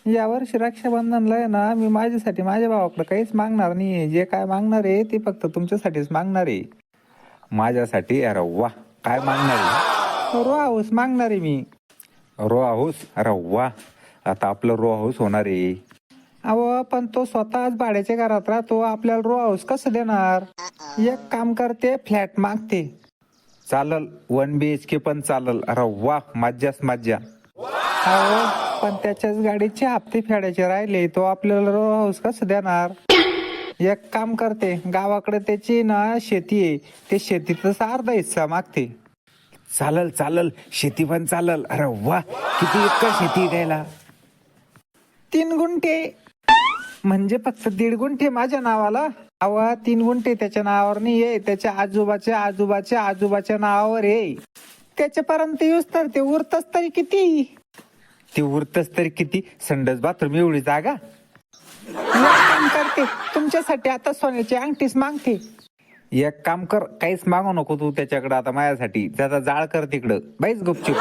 यावर्षी रक्षाबंधनला आहे ना, मी माझ्यासाठी माझ्या भावाकडे काहीच मागणार नाहीये. जे काय मागणार आहे ते फक्त तुमच्यासाठीच मागणार आहे. माझ्यासाठी? अरे वा, काय मागणार आहे? रो हाऊस मागणार आहे मी. Row house? अरे वा, आता आपलं रो हाऊस होणार आहे. अहो पण तो स्वतःच भाड्याच्या घरात राहतो, आपल्याला रो हाऊस कसं देणार? एक काम करते, फ्लॅट मागते. चालल, 1 BHK पण चालल. अरे वा, मज्जाच मज्जा. अहो पण त्याच्याच गाडीचे हप्ते फेडायचे राहिले, तो आपल्याला रो हाऊस कसं देणार? एक काम करते, गावाकडे त्याची ना शेती आहे, ते शेतीचा अर्धा हिस्सा मागते. चालल चालल, शेती पण चालल. अरे वा, किती इतकं शेती द्यायला? 3 गुंठे. म्हणजे फक्त 1.5 गुंठे माझ्या नावाला. अहो 3 गुंठे त्याच्या नावावर नाही आहे, त्याच्या आजोबाच्या आजोबाच्या आजोबाच्या नावावर आहे. त्याच्यापर्यंत येऊस तर ते उरतच तरी किती? ते उरतच तरी किती? संडास बाथरूम एवढी जागा? एक काम करते, तुमच्यासाठी आता सोन्याची अंगठीच मागते. एक काम कर, काहीच मागू नको तू त्याच्याकडे आता माझ्यासाठी. त्याचा जाळ कर तिकडं, बाईच गुपचूप.